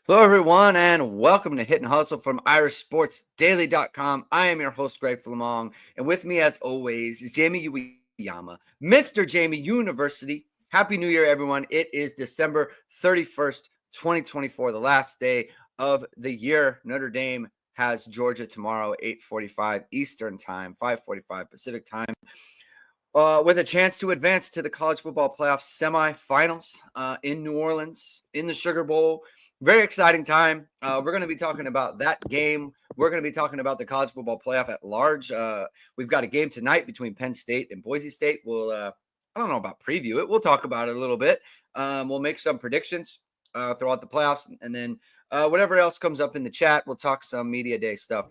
Hello, everyone, and welcome to Hit and Hustle from irishsportsdaily.com. I am your host, Greg Flammang, and with me, as always, is Jamie Uyeyama, Mr. Jamie University. Happy New Year, everyone. It is December 31st, 2024, the last day of the year. Notre Dame has Georgia tomorrow, 8:45 Eastern Time, 5:45 Pacific Time. With a chance to advance to the college football playoff semifinals in New Orleans, in the Sugar Bowl. Very exciting time. We're going to be talking about that game. We're going to be talking about the college football playoff at large. We've got a game tonight between Penn State and Boise State. We'll, I don't know about preview it. We'll talk about it a little bit. We'll make some predictions throughout the playoffs. And then whatever else comes up in the chat, we'll talk some media day stuff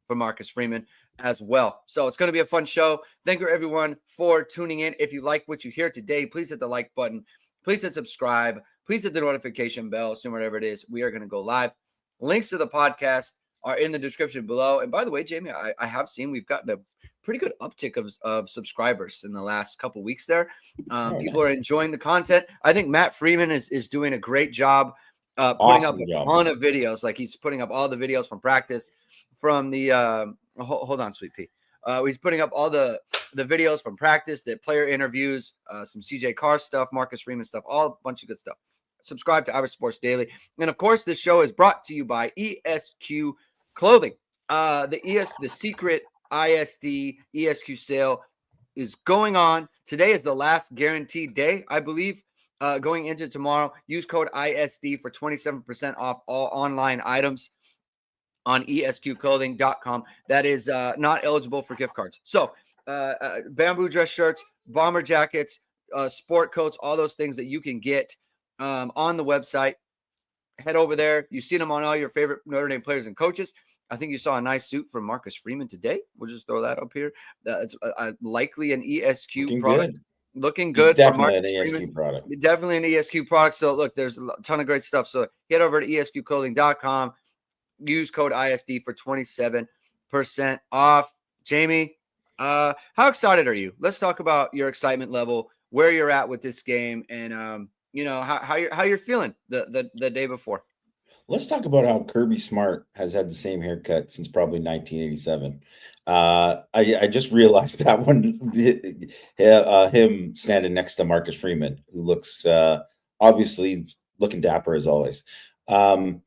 for Marcus Freeman as well. So it's going to be a fun show. Thank you, everyone, for tuning in. If you like what you hear today, please hit the like button. Please hit subscribe. Please hit the notification bell. Soon, whatever it is, we are going to go live. Links to the podcast are in the description below. And by the way, Jamie, I have seen we've gotten a pretty good uptick of subscribers in the last couple weeks there. People are enjoying the content. I think Matt Freeman is doing a great job putting up a ton of videos. Like, he's putting up all the videos from practice, from the hold on, Sweet Pea. He's putting up all the videos from practice, the player interviews, some CJ Carr stuff, Marcus Freeman stuff, all a bunch of good stuff. Subscribe to Irish Sports Daily. And of course, this show is brought to you by ESQ Clothing. The secret ISD ESQ sale is going on. Today is the last guaranteed day, I believe. Going into tomorrow, use code ISD for 27% off all online items on esqclothing.com. That is not eligible for gift cards. So bamboo dress shirts, bomber jackets, sport coats, all those things that you can get on the website. Head over there. You've seen them on all your favorite Notre Dame players and coaches. I think you saw a nice suit from Marcus Freeman today. We'll just throw that up here. It's likely an ESQ product. Looking good. He's definitely an ESQ product. Definitely an ESQ product. So look, there's a ton of great stuff. So head over to esqclothing.com. Use code ISD for 27% off. Jamie, how excited are you? Let's talk about your excitement level, where you're at with this game, and how you're feeling the day before. Let's talk about how Kirby Smart has had the same haircut since probably 1987. I just realized that when him standing next to Marcus Freeman, who looks obviously looking dapper as always. I'm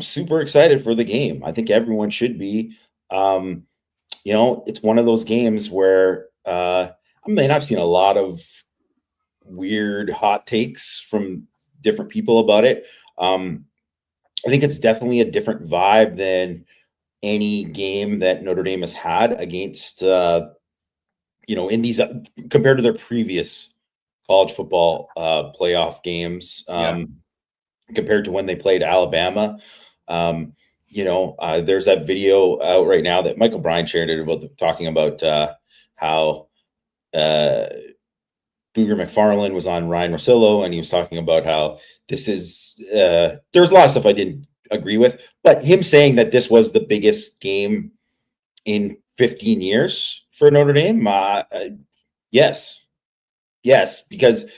super excited for the game. I think everyone should be. It's one of those games where I've seen a lot of weird hot takes from different people about it. I think it's definitely a different vibe than any game that Notre Dame has had against, in these compared to their previous college football playoff games. Compared to when they played Alabama. There's that video out right now that Michael Bryan shared it about talking about how Booger McFarland was on Ryan Russillo, and he was talking about how this is there's a lot of stuff I didn't agree with, but him saying that this was the biggest game in 15 years for Notre Dame, yes, because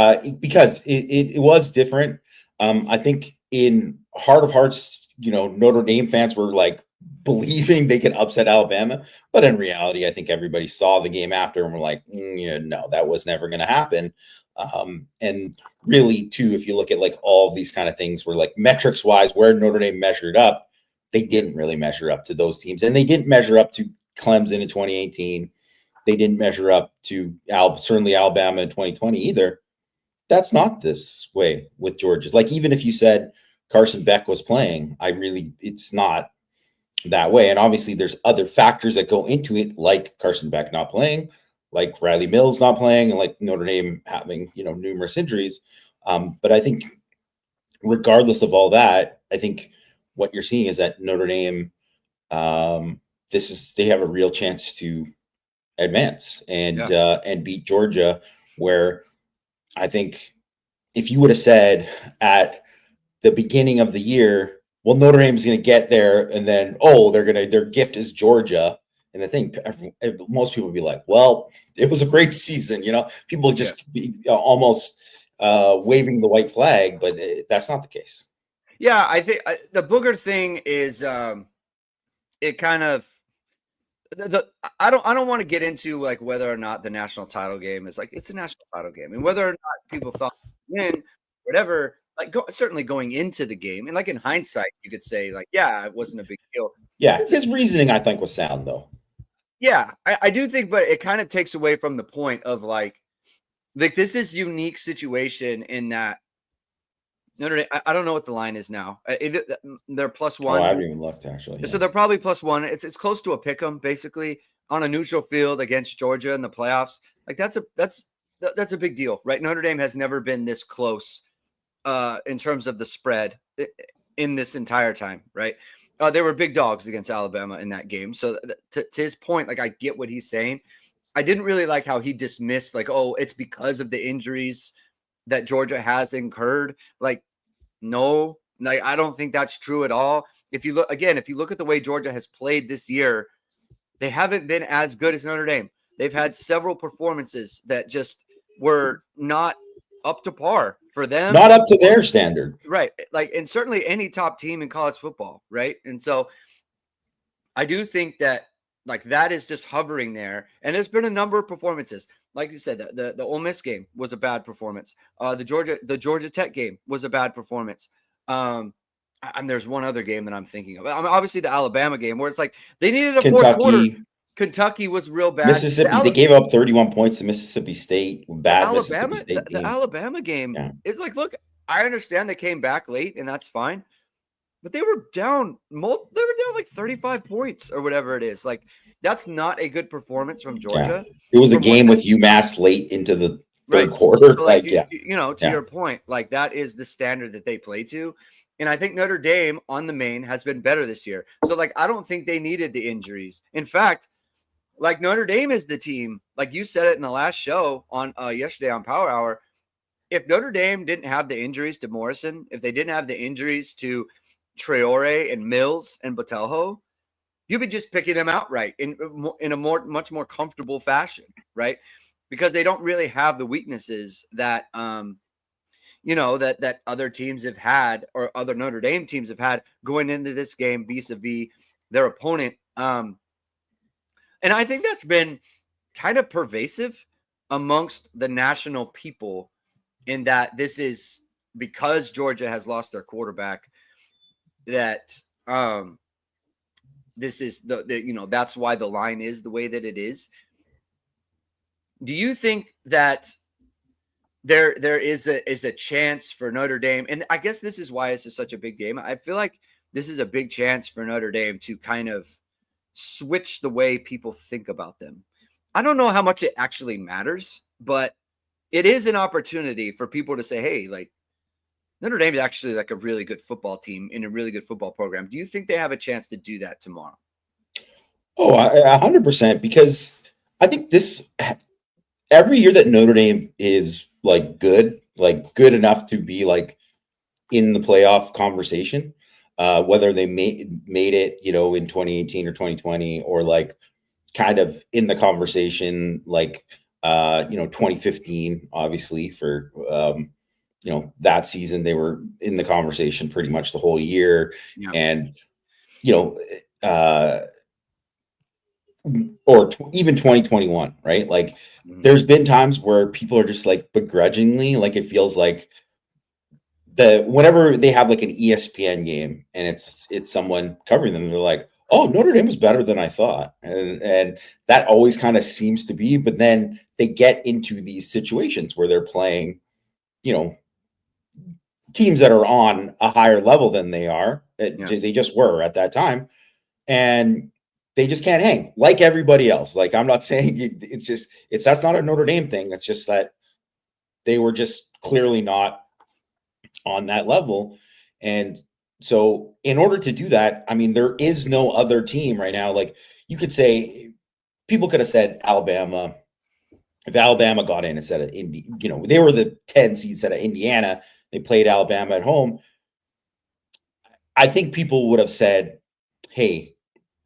it was different. I think in heart of hearts, Notre Dame fans were like believing they could upset Alabama. But in reality, I think everybody saw the game after and were like, no, that was never going to happen. And really, too, if you look at like all of these kind of things where like metrics wise, where Notre Dame measured up, they didn't really measure up to those teams. And they didn't measure up to Clemson in 2018. They didn't measure up to certainly Alabama in 2020 either. That's not this way with Georgia. Like, even if you said Carson Beck was playing, it's not that way. And obviously there's other factors that go into it, like Carson Beck not playing, like Riley Mills not playing, and like Notre Dame having, numerous injuries. But I think regardless of all that, I think what you're seeing is that Notre Dame, they have a real chance to advance and beat Georgia, where I think if you would have said at the beginning of the year, well, Notre Dame's going to get there, and then their gift is Georgia, and the thing, most people would be like, well, it was a great season, people just be almost waving the white flag, but that's not the case. Yeah, I think the Booger thing is it kind of I don't want to get into like whether or not the national title game is like it's a national title game, and whether or not people thought win, whatever. Like certainly going into the game, and like in hindsight, you could say like, yeah, it wasn't a big deal. Yeah, his reasoning I think was sound though. Yeah, I do think, but it kind of takes away from the point of like this is unique situation in that Notre Dame. I don't know what the line is now. They're +1. Oh, I haven't even looked actually. So they're probably +1. It's close to a pick 'em basically on a neutral field against Georgia in the playoffs. Like that's a big deal, right? Notre Dame has never been this close in terms of the spread in this entire time, right? They were big dogs against Alabama in that game. So to his point, like I get what he's saying. I didn't really like how he dismissed like, oh, it's because of the injuries that Georgia has incurred. Like, no, like I don't think that's true at all. If you look at the way Georgia has played this year, they haven't been as good as Notre Dame. They've had several performances that just were not up to par for them. Not up to their standard. Right. Like, and certainly any top team in college football, right? And so I do think that like that is just hovering there. And there's been a number of performances. Like you said, the Ole Miss game was a bad performance. The Georgia Tech game was a bad performance. And there's one other game that I'm thinking of. Obviously the Alabama game where it's like they needed a fourth quarter. Kentucky was real bad. Mississippi, they gave up 31 points to Mississippi State. Bad Mississippi State the Alabama game is like, look, I understand they came back late, and that's fine. But they were down. They were down like 35 points or whatever it is. Like that's not a good performance from Georgia. Yeah. It was a game with UMass late into the third quarter. So like to your point, like that is the standard that they play to. And I think Notre Dame on the main has been better this year. So like I don't think they needed the injuries. In fact, like Notre Dame is the team, like you said it in the last show on yesterday on Power Hour. If Notre Dame didn't have the injuries to Morrison, if they didn't have the injuries to Traore and Mills and Botelho, you'd be just picking them outright in a much more comfortable fashion, right? Because they don't really have the weaknesses that that other teams have had or other Notre Dame teams have had going into this game vis-a-vis their opponent. And I think that's been kind of pervasive amongst the national people in that this is because Georgia has lost their quarterback that this is that's why the line is the way that it is. Do you think that there is a chance for Notre Dame? And I guess this is why this is such a big game. I feel like this is a big chance for Notre Dame to kind of switch the way people think about them. I don't know how much it actually matters, but it is an opportunity for people to say, hey, like Notre Dame is actually like a really good football team in a really good football program. Do you think they have a chance to do that tomorrow? Oh, 100%. Because I think every year that Notre Dame is like good enough to be like in the playoff conversation, whether they made it, in 2018 or 2020, or like kind of in the conversation, like, 2015, obviously for, that season, they were in the conversation pretty much the whole year. Yeah. And, even 2021, right? Like there's been times where people are just like begrudgingly, like it feels like whenever they have like an ESPN game and it's someone covering them, they're like, oh, Notre Dame was better than I thought. And that always kind of seems to be, but then they get into these situations where they're playing, teams that are on a higher level than they are. They just were at that time. And they just can't hang like everybody else. Like, I'm not saying that's not a Notre Dame thing. It's just that they were just clearly not on that level. And so in order to do that, I mean, there is no other team right now. Like you could say, people could have said Alabama. If Alabama got in instead of Indy, they were the 10 seed instead of Indiana. They played Alabama at home. I think people would have said, hey,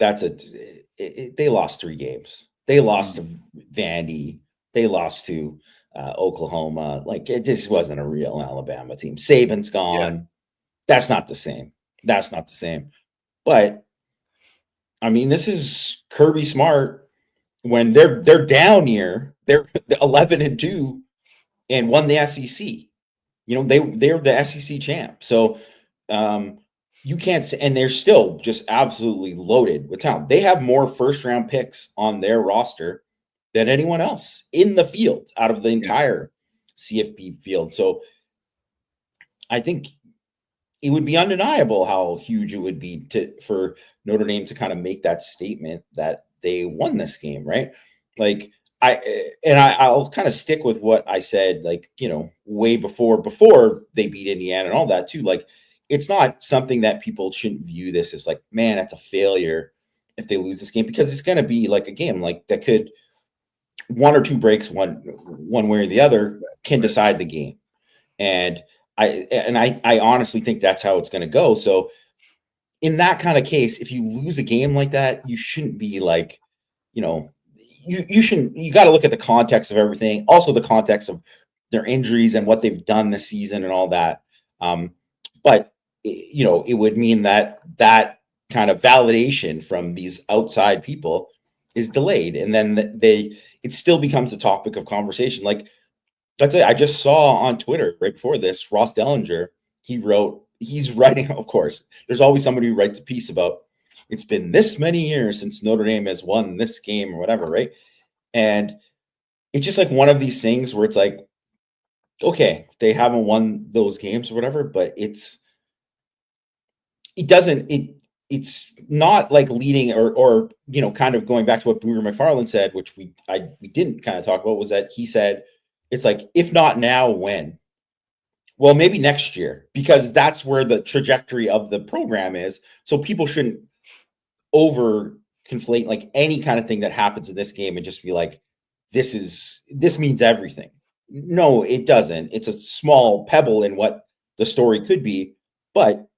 they lost 3 games. They lost to Vandy. They lost to Oklahoma. Like, it just wasn't a real Alabama team. Saban's gone. Yeah. That's not the same. That's not the same. But I mean, this is Kirby Smart when they're down here. They're 11-2 and won the SEC. You know, they're the SEC champ. So you can't say, and they're still just absolutely loaded with talent. They have more first round picks on their roster than anyone else in the field out of the entire CFP field. So I think it would be undeniable how huge it would be for Notre Dame to kind of make that statement that they won this game, right? Like I'll kind of stick with what I said, like, you know, way before they beat Indiana and all that too. Like, it's not something that people shouldn't view this as like, man, that's a failure if they lose this game, because it's going to be like a game like that could one or two breaks one way or the other can decide the game. And I honestly think that's how it's going to go. So in that kind of case, if you lose a game like that, you shouldn't be like, you know, you shouldn't, you got to look at the context of everything, also the context of their injuries and what they've done this season and all that. But you know, it would mean that kind of validation from these outside people is delayed, and then it still becomes a topic of conversation. Like, that's it. I just saw on Twitter right before this, Ross Dellinger, he's writing, of course, there's always somebody who writes a piece about it's been this many years since Notre Dame has won this game or whatever, right? And it's just like one of these things where it's like, okay, they haven't won those games or whatever, but it's not like leading or you know, kind of going back to what Booger McFarland said, which we didn't kind of talk about, was that he said it's like, if not now, when? Well, maybe next year, because that's where the trajectory of the program is. So people shouldn't over conflate like any kind of thing that happens in this game and just be like, this means everything. No, it doesn't. It's a small pebble in what the story could be, but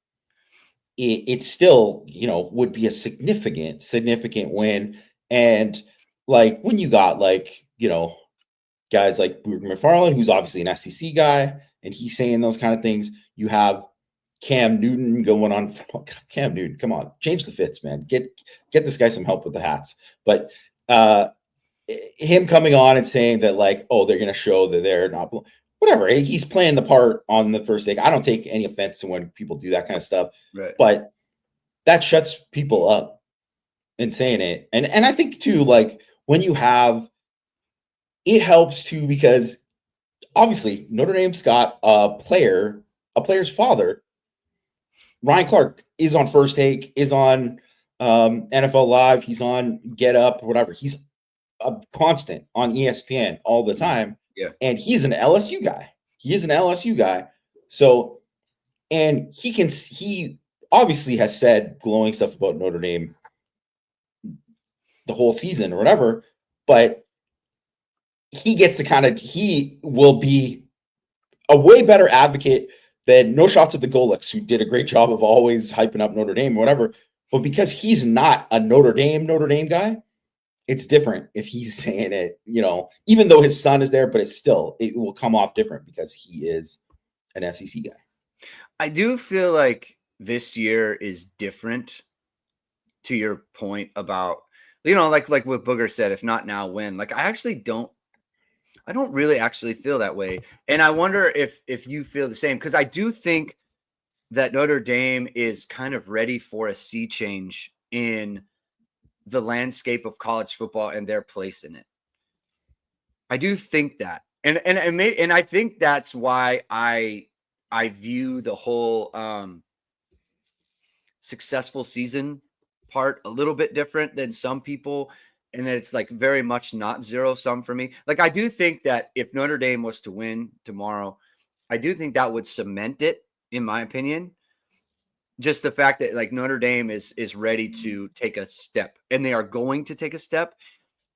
it still, you know, would be a significant win. And like, when you got, like, you know, guys like Booger McFarland, who's obviously an SEC guy, and he's saying those kind of things. You have Cam Newton going on. Cam Newton, come on, change the fits, man. Get this guy some help with the hats. But him coming on and saying that, like, oh, they're going to show that they're not, whatever. He's playing the part on the first day. I don't take any offense to when people do that kind of stuff, Right. but that shuts people up in saying it. And I think too, like, when you have, it helps too, because obviously Notre Dame's got a player's father. Ryan Clark is on First Take, is on NFL Live. He's on Get Up, whatever. He's a constant on ESPN all the time. Yeah. And he's an LSU guy. So, and he obviously has said glowing stuff about Notre Dame the whole season or whatever, but he will be a way better advocate than No Shots at the Golix, who did a great job of always hyping up Notre Dame or whatever. But because he's not a Notre Dame guy, it's different if he's saying it, you know, even though his son is there, but it will come off different because he is an SEC guy. I do feel like this year is different, to your point about, you know, like what Booger said, if not now, when. Like, I don't really actually feel that way. And I wonder if you feel the same, because I do think that Notre Dame is kind of ready for a sea change in the landscape of college football and their place in it. I do think that. And I think that's why I view the whole successful season part a little bit different than some people, and it's like very much not zero sum for me. Like, I do think that if Notre Dame was to win tomorrow, I do think that would cement it, in my opinion. Just the fact that, like, Notre Dame is ready to take a step, and they are going to take a step.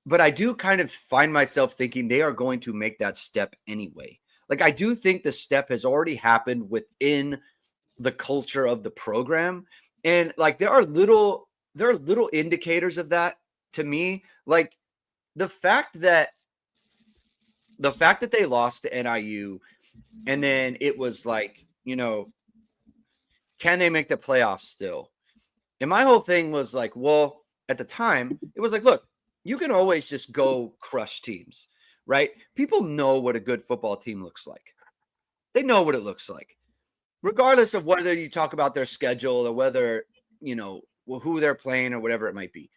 But I do kind of find myself thinking they are going to make that step anyway. Like, I do think the step has already happened within the culture of the program. And like, there are little indicators of that to me. Like, the fact that the fact that they lost to NIU, and then it was like, can they make the playoffs still? And my whole thing was like, well, at the time, it was like, look, you can always just go crush teams, right? People know what a good football team looks like. They know what it looks like, regardless of whether you talk about their schedule or whether, who they're playing or whatever it might be.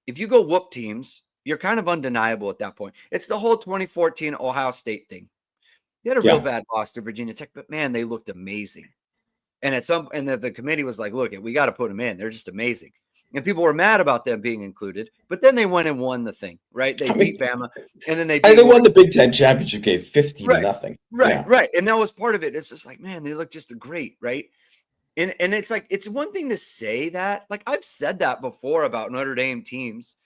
If you go whoop teams, you're kind of undeniable at that point. It's the whole 2014 Ohio State thing. They had a real bad loss to Virginia Tech, but man, they looked amazing. And the committee was like, look, we got to put them in. They're just amazing. And people were mad about them being included, but then they went and won the thing, right? They beat Bama, and then they won the Big Ten championship game 50-0. Right. And that was part of it. It's just like, man, they look just great, right? And it's like, it's one thing to say that. Like, I've said that before about Notre Dame teams,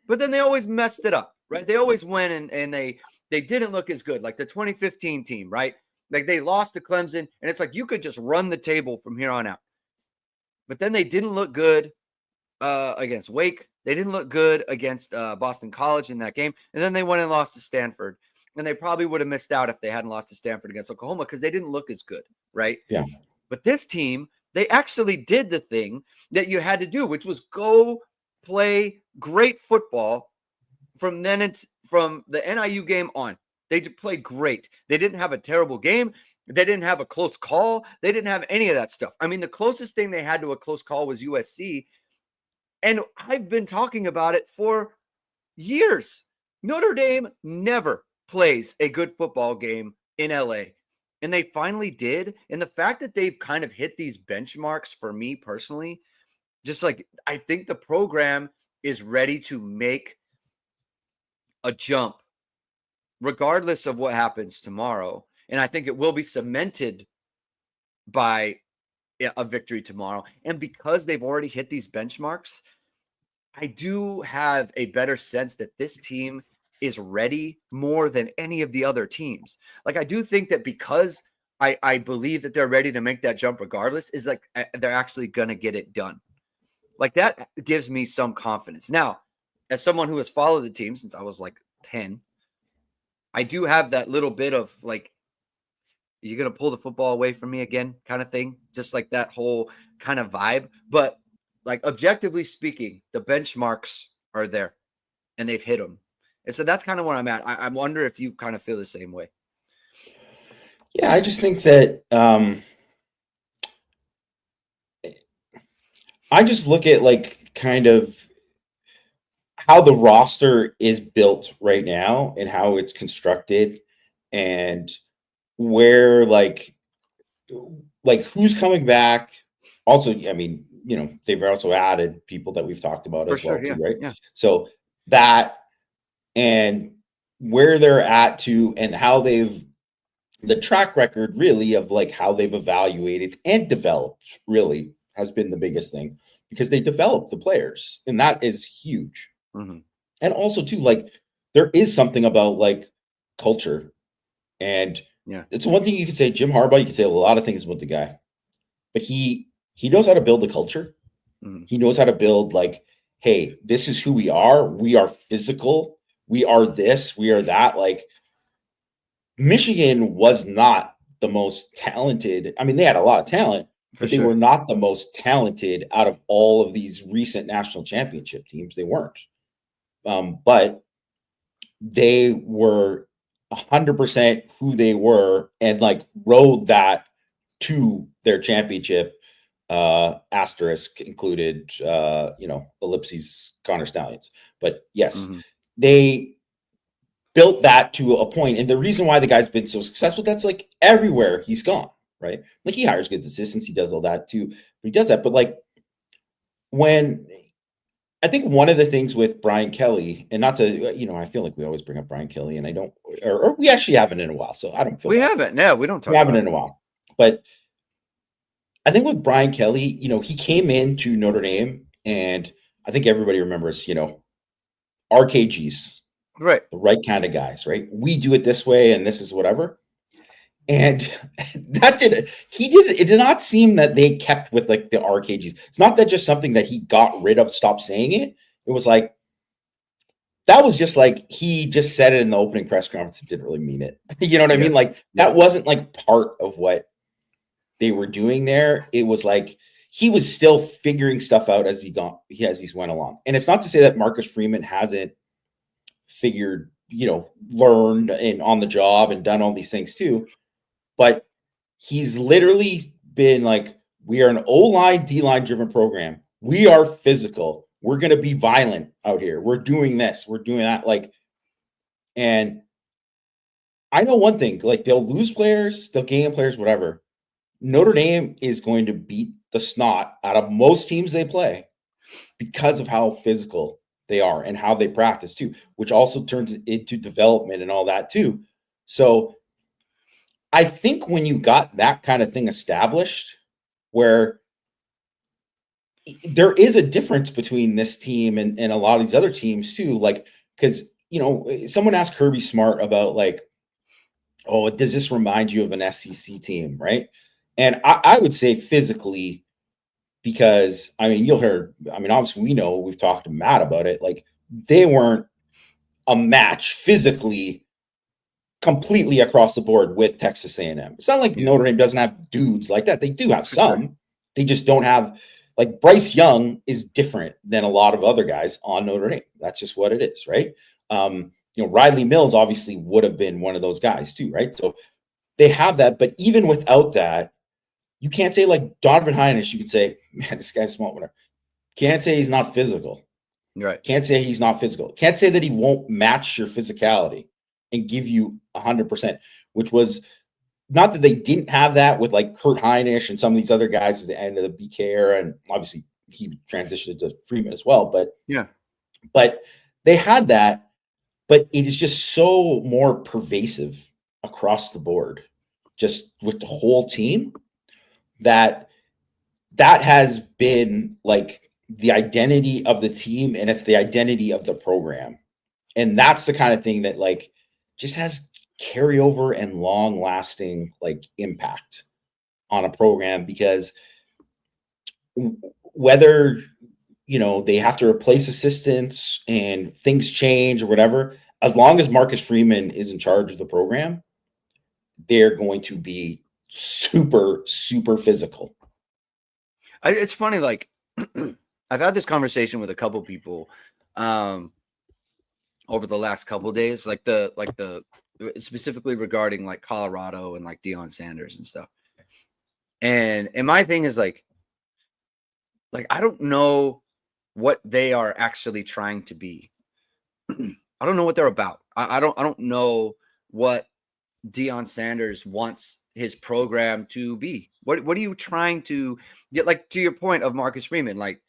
but then they always messed it up, right? They always went and they didn't look as good. Like the 2015 team, right? Like they lost to Clemson, and it's like you could just run the table from here on out. But then they didn't look good against Wake. They didn't look good against Boston College in that game. And then they went and lost to Stanford. And they probably would have missed out if they hadn't lost to Stanford against Oklahoma because they didn't look as good, right? Yeah. But this team, they actually did the thing that you had to do, which was go play great football from the NIU game on. They played great. They didn't have a terrible game. They didn't have a close call. They didn't have any of that stuff. I mean, the closest thing they had to a close call was USC. And I've been talking about it for years. Notre Dame never plays a good football game in LA. And they finally did. And the fact that they've kind of hit these benchmarks for me personally, just like I think the program is ready to make a jump regardless of what happens tomorrow. And I think it will be cemented by a victory tomorrow. And because they've already hit these benchmarks, I do have a better sense that this team is ready more than any of the other teams. Like, I do think that because I believe that they're ready to make that jump regardless, is like they're actually going to get it done. Like, that gives me some confidence. Now, as someone who has followed the team since I was like 10, I do have that little bit of like, you're going to pull the football away from me again kind of thing. Just like that whole kind of vibe. But like, objectively speaking, the benchmarks are there and they've hit them. And so that's kind of where I'm at. I wonder if you kind of feel the same way. Yeah, I just think that I just look at like kind of how the roster is built right now and how it's constructed and where like who's coming back. Also, I mean, they've also added people that we've talked about as well too, right? Yeah. So that and where they're at to and how the track record really of like how they've evaluated and developed really has been the biggest thing because they develop the players and that is huge. Mm-hmm. And also too, like there is something about like culture and it's one thing you could say Jim Harbaugh, you could say a lot of things about the guy, but he knows how to build a culture. Mm-hmm. He knows how to build like, hey, this is who we are. We are physical. We are this, we are that. Like Michigan was not the most talented. I mean, they had a lot of talent, but they were not the most talented out of all of these recent national championship teams. They weren't. But they were 100% who they were and like rode that to their championship. Asterisk included, ellipses, Connor Stallions. But yes, they built that to a point. And the reason why the guy's been so successful, that's like everywhere he's gone, right? Like he hires good assistants, he does all that too. But he does that. But like when I think one of the things with Brian Kelly, and not to, I feel like we always bring up Brian Kelly and I don't, or we actually haven't in a while. So I don't feel we haven't. No, we don't talk about it in a while. But I think with Brian Kelly, he came into Notre Dame and I think everybody remembers, RKGs, right? The right kind of guys, right? We do it this way and this is whatever. And it did not seem that they kept with like the RKGs. It's not that just something that he got rid of, stopped saying it. It was like, that was just like, he just said it in the opening press conference and didn't really mean it. You know what I mean? Like, that wasn't like part of what they were doing there. It was like, he was still figuring stuff out as he went along. And it's not to say that Marcus Freeman hasn't figured, learned and on the job and done all these things too. But he's literally been like, we are an O-line, D-line driven program. We are physical. We're going to be violent out here. We're doing this. We're doing that. Like, and I know one thing, like, they'll lose players, they'll gain players, whatever. Notre Dame is going to beat the snot out of most teams they play because of how physical they are and how they practice too, which also turns into development and all that too. So I think when you got that kind of thing established, where there is a difference between this team and a lot of these other teams too, like, because, someone asked Kirby Smart about, like, oh, does this remind you of an SEC team, right? And I would say physically, because, obviously we know, we've talked to Matt about it, like, they weren't a match physically completely across the board with Texas A&M. It's not like Notre Dame doesn't have dudes like that. They do have some. Sure. They just don't have, like, Bryce Young is different than a lot of other guys on Notre Dame. That's just what it is, right? Riley Mills obviously would have been one of those guys too, right? So they have that, but even without that, you can't say, like, Donovan Hinish, you could say, man, this guy's small, whatever. Can't say he's not physical. Right. Can't say he's not physical. Can't say that he won't match your physicality and give you 100%, which was not that they didn't have that with, like, Kurt Hinish and some of these other guys at the end of the BK era, and obviously he transitioned to Freeman as well. But they had that, but it is just so more pervasive across the board, just with the whole team, that has been, like, the identity of the team, and it's the identity of the program. And that's the kind of thing that, like, just has carryover and long lasting, like, impact on a program, because whether, they have to replace assistants and things change or whatever, as long as Marcus Freeman is in charge of the program, they're going to be super, super physical. It's funny, like, I've had this conversation with a couple people over the last couple days, like the specifically regarding, like, Colorado and, like, Deion Sanders and stuff. And my thing is, like, I don't know what they are actually trying to be. I don't know what they're about. I don't know what Deion Sanders wants his program to be. What are you trying to get? Like, to your point of Marcus Freeman, like,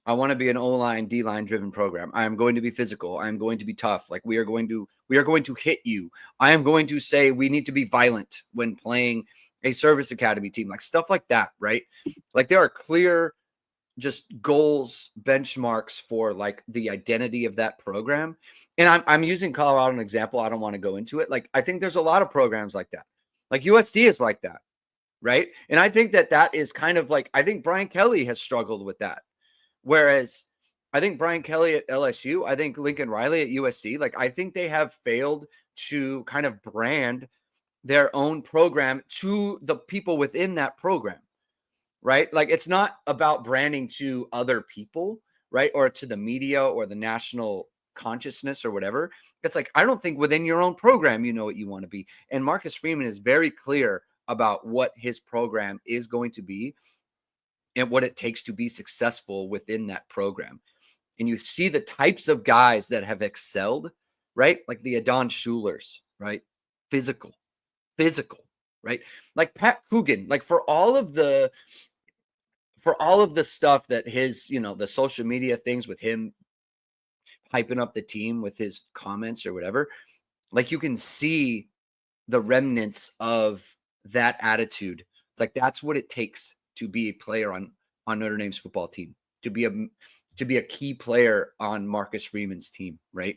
I want to be an O-line, D-line driven program. I am going to be physical. I am going to be tough. Like, we are going to hit you. I am going to say we need to be violent when playing a service academy team, like, stuff like that, right? Like, there are clear just goals, benchmarks for, like, the identity of that program. And I'm using Colorado as an example. I don't want to go into it. Like, I think there's a lot of programs like that. Like, USC is like that, right? And I think that is kind of like, I think Brian Kelly has struggled with that. Whereas I think Brian Kelly at LSU, I think Lincoln Riley at USC, like, I think they have failed to kind of brand their own program to the people within that program, right? Like, it's not about branding to other people, right? Or to the media or the national consciousness or whatever. It's like, I don't think within your own program, you know what you want to be. And Marcus Freeman is very clear about what his program is going to be and what it takes to be successful within that program. And you see the types of guys that have excelled, right? Like the Adon Schulers, right? Physical, right? Like Pat Coogan, like, for all of the stuff that his, the social media things with him hyping up the team with his comments or whatever, like, you can see the remnants of that attitude. It's like, that's what it takes to be a player on Notre Dame's football team, to be a key player on Marcus Freeman's team, right?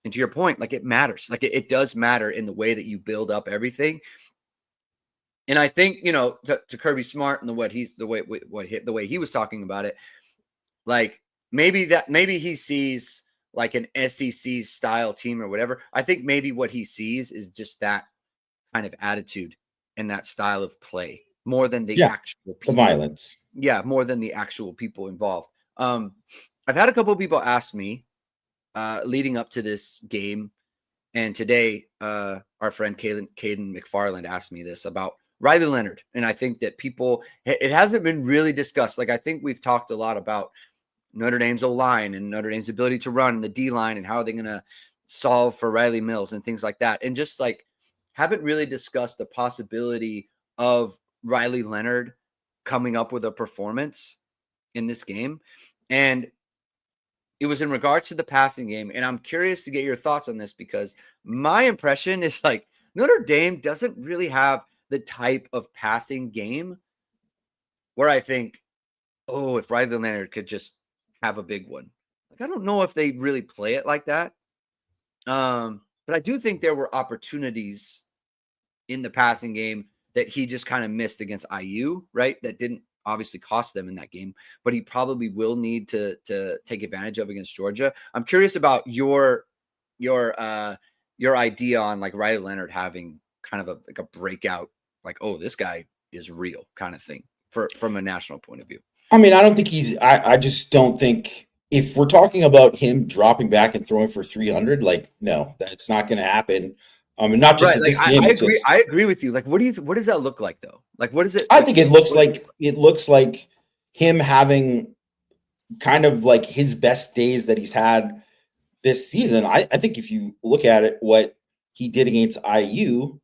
And to your point, like, it matters. Like, it does matter in the way that you build up everything. And I think, to Kirby Smart and the way he was talking about it, like, maybe he sees, like an SEC style team or whatever. I think maybe what he sees is just that kind of attitude and that style of play more than the actual the people. violence. Yeah, more than the actual people involved. I've had a couple of people ask me leading up to this game, and today our friend Caden McFarland asked me this about Riley Leonard, and I think that it hasn't been really discussed. Like I think we've talked a lot about Notre Dame's O-line and Notre Dame's ability to run, and the D-line, and how are they going to solve for Riley Mills and things like that, and just like haven't really discussed the possibility of Riley Leonard coming up with a performance in this game. And it was in regards to the passing game. And I'm curious to get your thoughts on this, because my impression is like Notre Dame doesn't really have the type of passing game where I think, oh, if Riley Leonard could just have a big one. Like, I don't know if they really play it like that. But I do think there were opportunities in the passing game that he just kind of missed against IU, right? That didn't obviously cost them in that game, but he probably will need to take advantage of against Georgia. I'm curious about your idea on like Riley Leonard having kind of a breakout, like, oh, this guy is real kind of thing from a national point of view. I mean, I don't think I just don't think, if we're talking about him dropping back and throwing for 300, like, no, that's not going to happen. And not just right. Like, I agree. I agree with you. Like, what does that look like though? Like, what is it? I think it looks like him having kind of like his best days that he's had this season. I think if you look at it, what he did against IU,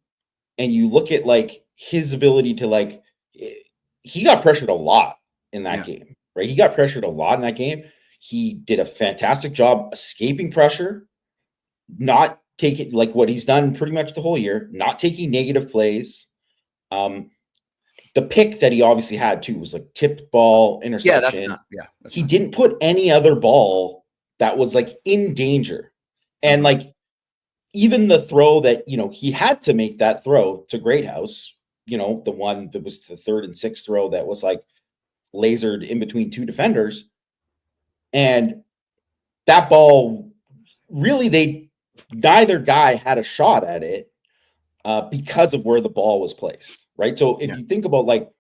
and you look at like his ability to like, he got pressured a lot in that game, right? He got pressured a lot in that game. He did a fantastic job escaping pressure, not taking, like what he's done pretty much the whole year, not taking negative plays. The pick that he obviously had too was like tipped ball interception. He didn't put any other ball that was like in danger. And like even the throw that, he had to make that throw to Greathouse, the one that was the 3rd and 6th throw that was like lasered in between two defenders. And that ball, really, neither guy had a shot at it because of where the ball was placed, right? So if you think about like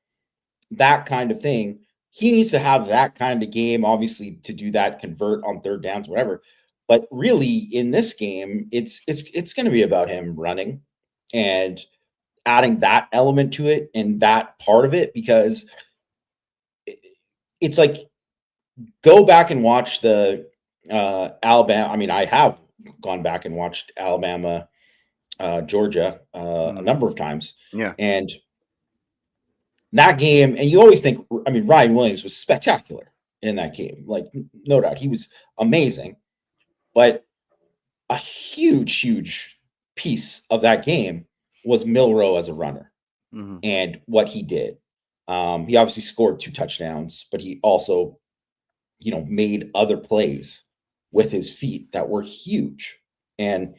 that kind of thing, he needs to have that kind of game, obviously, to do that, convert on 3rd downs, whatever. But really, in this game, it's going to be about him running and adding that element to it and that part of it, because it's like, go back and watch the Alabama. I mean, I have gone back and watched Alabama, Georgia a number of times. Yeah. And that game, and you always think, I mean, Ryan Williams was spectacular in that game. Like, no doubt, he was amazing. But a huge piece of that game was Milroe as a runner and what he did. He obviously scored 2 touchdowns, but he also, made other plays with his feet that were huge. And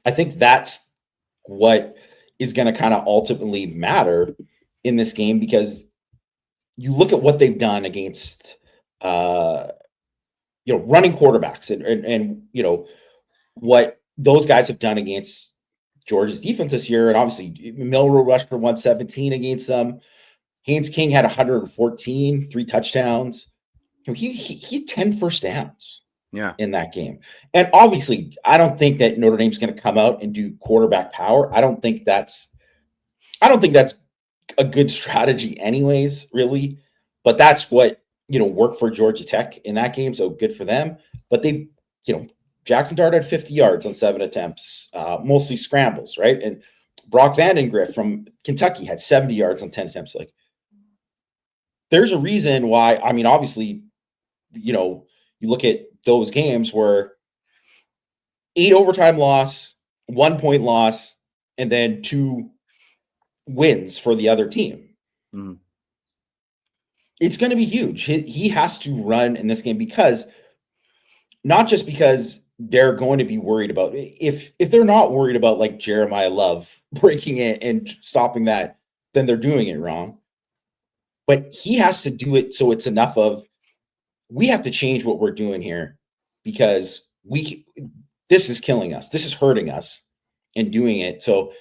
I think that's what is going to kind of ultimately matter in this game, because you look at what they've done against, running quarterbacks and what those guys have done against Georgia's defense this year. And obviously Milroe rushed for 117 against them. Haynes King had 114, 3 touchdowns. He had 10 first downs in that game. And obviously, I don't think that Notre Dame's going to come out and do quarterback power. I don't think that's a good strategy anyways, really. But that's what, worked for Georgia Tech in that game. So good for them. But they, Jackson Dart had 50 yards on 7 attempts, mostly scrambles, right? And Brock Vandengrift from Kentucky had 70 yards on 10 attempts. Like, there's a reason why. I mean, obviously, you look at those games where 8 overtime loss, 1 point loss, and then 2 wins for the other team. It's going to be huge. He has to run in this game, because not just because they're going to be worried about, if they're not worried about like Jeremiah Love breaking it and stopping that, then they're doing it wrong. But he has to do it so it's enough of, we have to change what we're doing here because this is killing us. This is hurting us in doing it. So,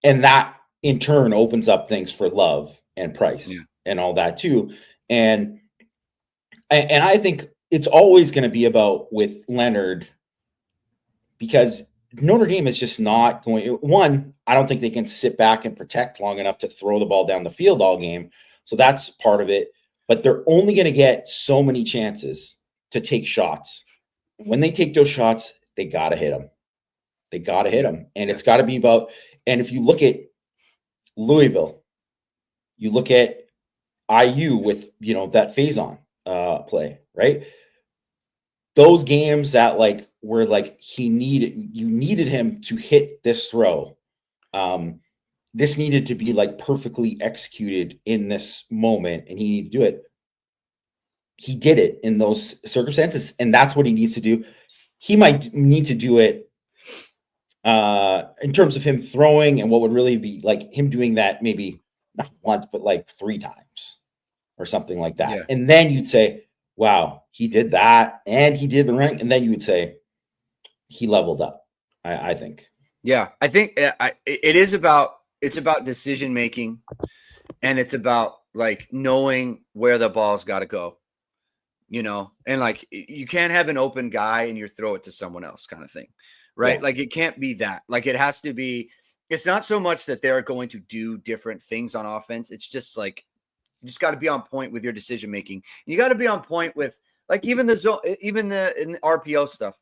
and that in turn opens up things for Love and Price and all that too. And I think it's always going to be about with Leonard, because Notre Dame is just not going. One, I don't think they can sit back and protect long enough to throw the ball down the field all game. So that's part of it. But they're only going to get so many chances to take shots. When they take those shots, they got to hit them. They got to hit them. And it's got to be about, and if you look at Louisville, you look at IU with, that phase on play, right? Those games that were you needed him to hit this throw. This needed to be perfectly executed in this moment, and he needed to do it. He did it in those circumstances, and that's what he needs to do. He might need to do it in terms of him throwing, and what would really be him doing that maybe not once, but 3 times or something like that. Yeah. And then you'd say, wow, he did that and he did the right. And then you would say he leveled up, I think. Yeah, I think it's about decision making, and it's about knowing where the ball's got to go, and you can't have an open guy and you throw it to someone else kind of thing, right? Yeah. It can't be that. It has to be. It's not so much that they're going to do different things on offense. It's just you just got to be on point with your decision making. You got to be on point with even the zone, even the RPO stuff,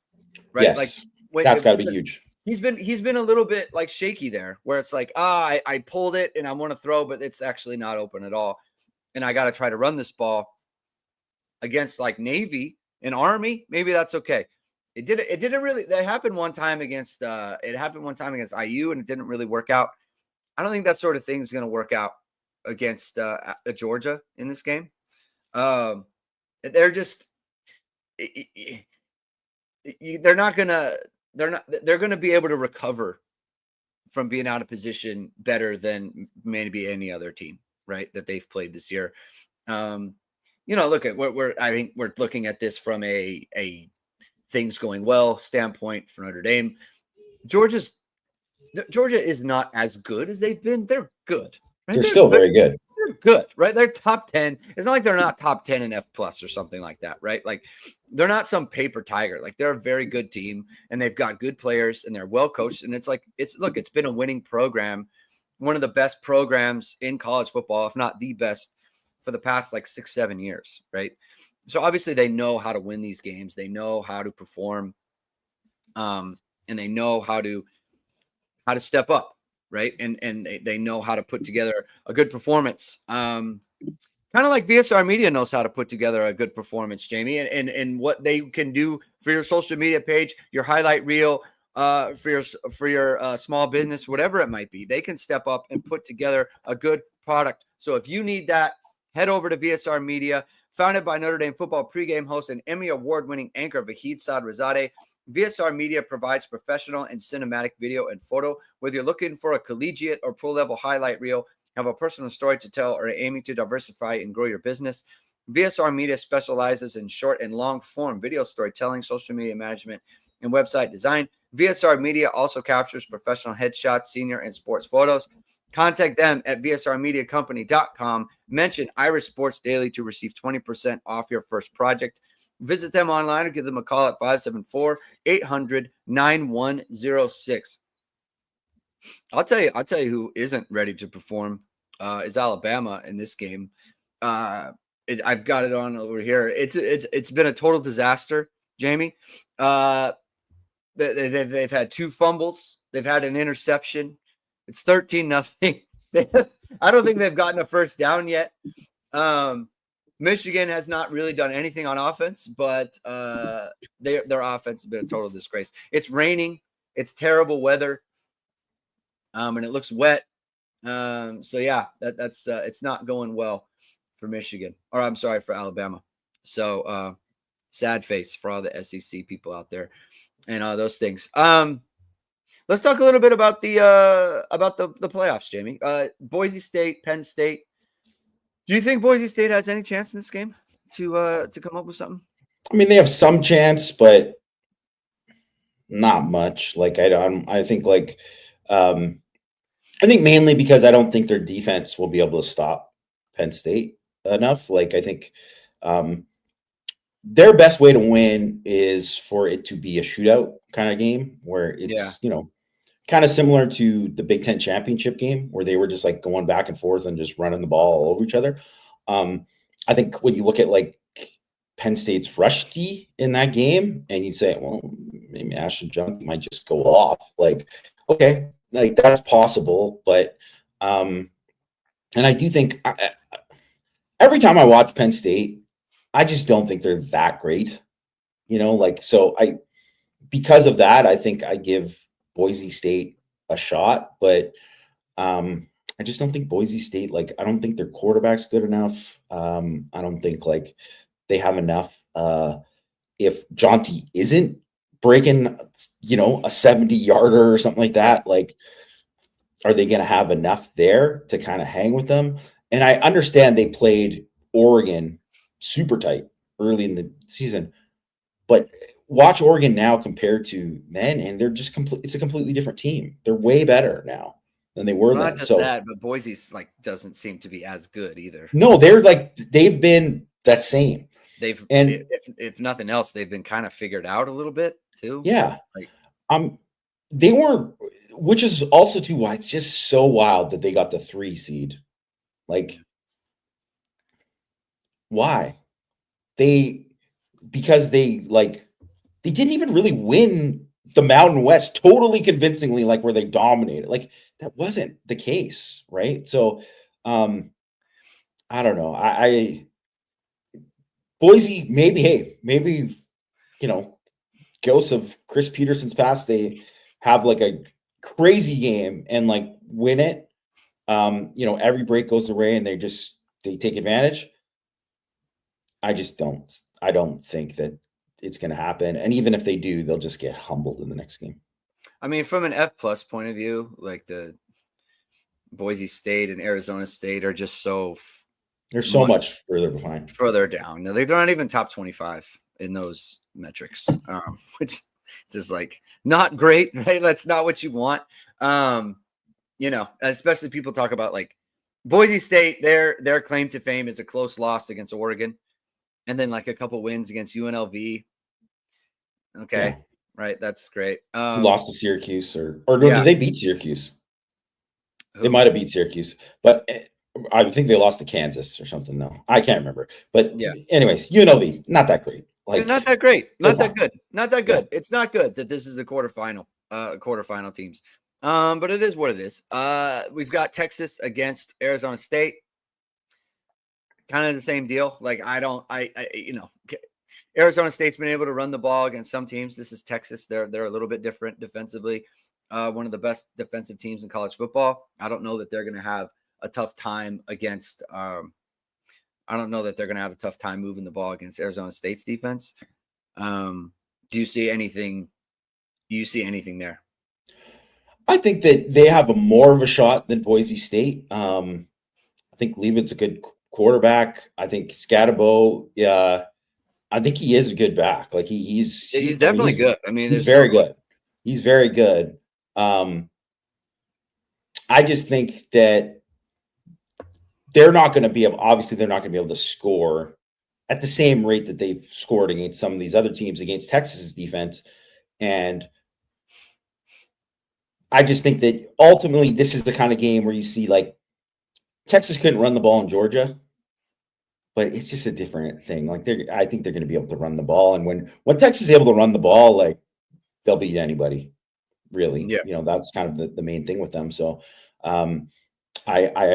right? Yes, that's got to be huge. He's been a little bit shaky there, where it's I pulled it and I want to throw, but it's actually not open at all, and I got to try to run this ball against Navy and Army. Maybe that's okay. It didn't really. That happened one time against IU, and it didn't really work out. I don't think that sort of thing is going to work out against Georgia in this game. They're just they're going to be able to recover from being out of position better than maybe any other team, right, that they've played this year. Look at I think we're looking at this from a things going well standpoint for Notre Dame. Georgia is not as good as they've been. They're good. Right? They're still very good. They're good, right? They're top 10. It's not like they're not top 10 in F+ or something like that, right? They're not some paper tiger. They're a very good team, and they've got good players, and they're well coached. And it's been a winning program, one of the best programs in college football, if not the best, for the past 6-7 years, right? So obviously they know how to win these games. They know how to perform, and they know how to step up, right? And they know how to put together a good performance. Kind of like VSR Media knows how to put together a good performance, Jamie, and what they can do for your social media page, your highlight reel, for your small business, whatever it might be. They can step up and put together a good product. So if you need that, head over to VSR Media. Founded by Notre Dame football pregame host and Emmy award-winning anchor Vahid Sadrazadeh, VSR Media provides professional and cinematic video and photo. Whether you're looking for a collegiate or pro-level highlight reel, have a personal story to tell, or aiming to diversify and grow your business, VSR Media specializes in short and long-form video storytelling, social media management, and website design. VSR Media also captures professional headshots, senior, and sports photos. Contact them at vsrmediacompany.com. Mention Irish Sports Daily to receive 20% off your first project. Visit them online or give them a call at 574-800-9106. I'll tell you who isn't ready to perform is Alabama in this game. I've got it on over here. It's been a total disaster, Jamie. They've had 2 fumbles. They've had an interception. It's 13-0. I don't think they've gotten a first down yet. Michigan has not really done anything on offense, but their offense has been a total disgrace. It's raining. It's terrible weather, and it looks wet. So yeah, that's it's not going well for Michigan, or I'm sorry, for Alabama. So sad face for all the SEC people out there and all those things. Let's talk a little bit about the playoffs, Jamie. Boise State, Penn State. Do you think Boise State has any chance in this game to come up with something? I mean, they have some chance, but not much. Like I think like I think mainly because I don't think their defense will be able to stop Penn State enough. Like I think um, their best way to win is for it to be a shootout kind of game where Yeah. it's kind of similar to the Big Ten championship game where they were just like going back and forth and just running the ball all over each other. Um, I think when you look at like Penn State's rush D in that game, and you say, well, maybe Ashton Junk might just go off. Like, okay, like that's possible, but and I do think every time I watch Penn State, I just don't think they're that great. Like so I because of that, I think I give Boise State a shot, but I just don't think Boise State, like, I don't think their quarterback's good enough. I don't think like they have enough. If Jonty isn't breaking, a 70 yarder or something like Yeah. that, like, are they going to have enough there to kind of hang with them? And I understand they played Oregon super tight early in the season, but watch Oregon now compared to then, and they're just complete. It's a completely different team. They're way better now than they were Well, not then. just So that, but Boise's like doesn't seem to be as good either. no, they've been that same. They've, And if nothing else, they've been kind of figured out a little bit too. yeah, Like, they were, which is also too why it's just so wild that they got the 3 seed. Like, why? They because they didn't even really win the Mountain West totally convincingly, like where they dominated. Like that wasn't the case, right? So I don't know. I Boise, maybe you know, ghosts of Chris Peterson's past, they have like a crazy game and like win it. Every break goes away and they take advantage. I don't think that it's going to happen. And even if they do, they'll just get humbled in the next game. I mean, from an F plus point of view, like the Boise State and Arizona State are just so They're so much much further behind. further down. No, they're not even top 25 in those metrics, which is just like not great, right? That's not what you want. Especially people talk about like Boise State, their claim to fame is a close loss against Oregon, and then like a couple wins against UNLV. Okay, Yeah. right, that's great. Lost to Syracuse or no, Yeah, did they beat Syracuse? They who? might have beat Syracuse, but I think they lost to Kansas or something. No, I can't remember. But Yeah, anyways, UNLV, not that great. not Like that great, they're not that fine. good, not that Yeah. good. It's not good that this is a quarterfinal teams. But it is what it is. We've got Texas against Arizona State. Kind of the same deal. Like Arizona State's been able to run the ball against some teams. This is Texas. They're a little bit different defensively. One of the best defensive teams in college football. I don't know that they're going to have a tough time against. I don't know that they're going to have a tough time moving the ball against Arizona State's defense. Do you see anything? Do you see anything there? I think that they have a more of a shot than Boise State. I think Leavitt's a good quarterback. I think Scatabo, yeah, I think he is a good back. Like He's definitely good. I mean, he's there's no very good. He's very good. Um, I just think that they're not going to be able. Obviously, they're not going to be able to score at the same rate that they've scored against some of these other teams against Texas's defense. And I just think that ultimately, this is the kind of game where you see like Texas couldn't run the ball in Georgia, but it's just a different thing. Like I think they're going to be able to run the ball, and when Texas is able to run the ball, like they'll beat anybody. Really, Yeah. that's kind of the main thing with them. So, I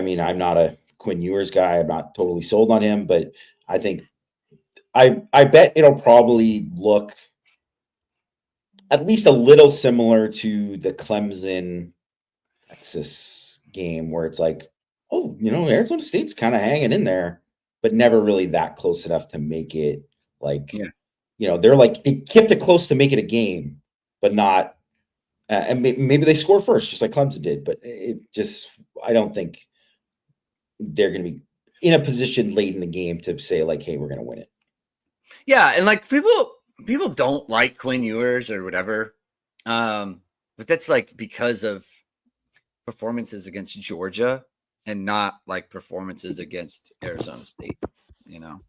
mean, I'm not a Quinn Ewers guy. I'm not totally sold on him, but I think I bet it'll probably look at least a little similar to the Clemson Texas game where it's like, oh, Arizona State's kind of hanging in there, but never really that close enough to make it like, Yeah. they're like, they kept it close to make it a game, but not, and maybe they score first, just like Clemson did, but I don't think they're going to be in a position late in the game to say like, hey, we're going to win it. Yeah, and like people don't like Quinn Ewers or whatever, but that's like because of performances against Georgia and not like performances against Arizona State. You know,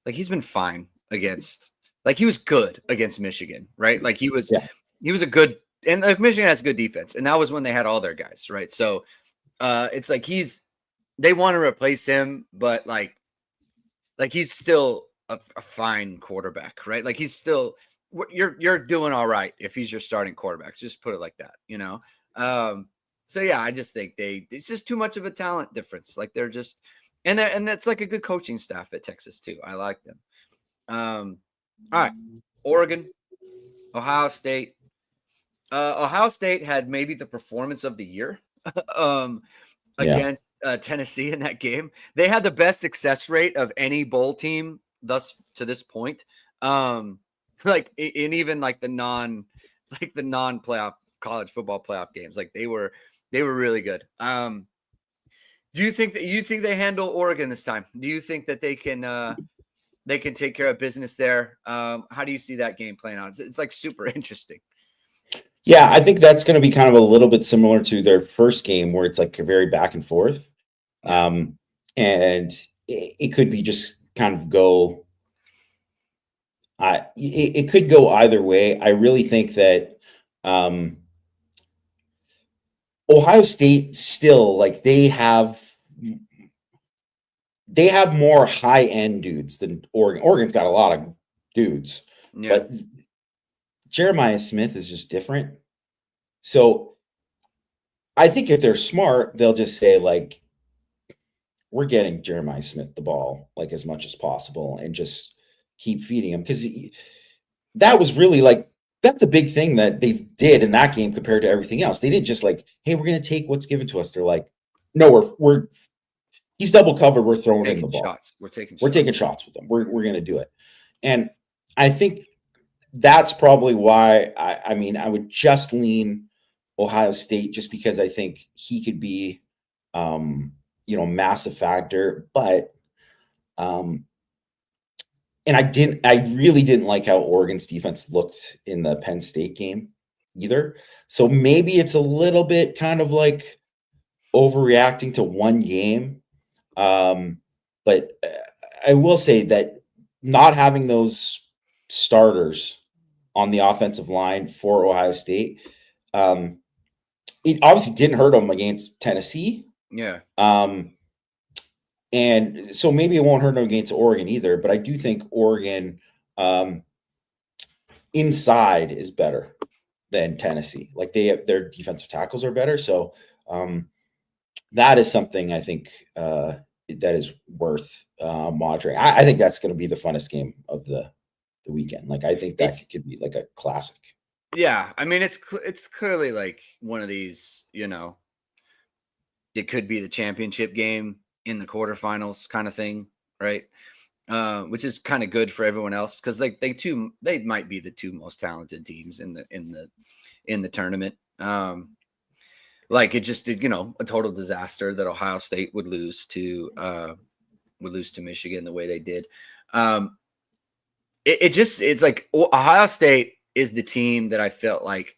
like he's been fine against, like he was good against Michigan, right? Like he was Yeah. a good, and like Michigan has good defense, and that was when they had all their guys, right? So it's like they want to replace him, but like he's still a fine quarterback, right? Like he's still, you're doing all right if he's your starting quarterback. Just put it like that, you know. So yeah, I just think it's just too much of a talent difference. Like they're just, and that's like a good coaching staff at Texas too. I like them. All right, Oregon, Ohio State. Ohio State had maybe the performance of the year. um, Yeah. Against Tennessee in that game. They had the best success rate of any bowl team thus to this point. Like in even like the non playoff college football playoff games, like they were really good. Do you think they handle Oregon this time? Do you think that they can take care of business there? How do you see that game playing out? It's like super interesting. Yeah, I think that's going to be kind of a little bit similar to their first game where it's like a very back and forth. Yeah. And it could be just kind of go, it could go either way. I really think that um, Ohio State still, like they have more high end dudes than Oregon. Oregon's got a lot of dudes, Yeah. but Jeremiah Smith is just different. So I think if they're smart, they'll just say like, we're getting Jeremiah Smith the ball like as much as possible and just keep feeding him, because that was really like, that's a big thing that they did in that game compared to everything else. They didn't just like, hey, we're going to take what's given to us. They're like, no, we're he's double covered. We're throwing him the Taking ball. shots. We're taking We're taking shots. shots with them. We're going to do it. And I think that's probably why I mean, I would just lean Ohio State just because I think he could be, massive factor. But, and I really didn't like how Oregon's defense looked in the Penn State game either. So maybe it's a little bit kind of like overreacting to one game. But I will say that not having those starters on the offensive line for Ohio State, it obviously didn't hurt them against Tennessee. Yeah. And so maybe it won't hurt them against Oregon either. But I do think Oregon inside is better than Tennessee. Like their defensive tackles are better. So that is something I think that is worth monitoring. I think that's going to be the funnest game of the weekend. Like I think that could be like a classic. Yeah, I mean it's clearly like one of these, it could be the championship game in the quarterfinals kind of thing, right? Which is kind of good for everyone else because like they might be the two most talented teams in the tournament. Like it just did, a total disaster that Ohio State would lose to Michigan the way they did. It's like Ohio State is the team that I felt like,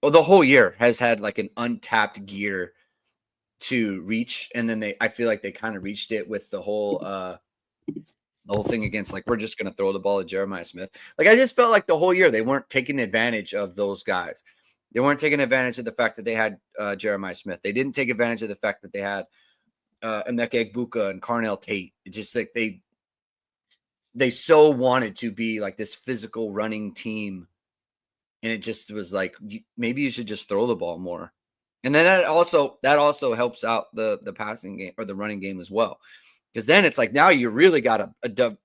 the whole year has had like an untapped gear to reach, and then I feel like they kind of reached it with the whole thing against, like, we're just going to throw the ball at Jeremiah Smith. Like I just felt like the whole year they weren't taking advantage of those guys. They weren't taking advantage of the fact that they had Jeremiah Smith. They didn't take advantage of the fact that they had Emeka Egbuka and Carnell Tate. It's just like they so wanted to be like this physical running team, and it just was like, maybe you should just throw the ball more. And then that also helps out the passing game or the running game as well, because then it's like now you really got to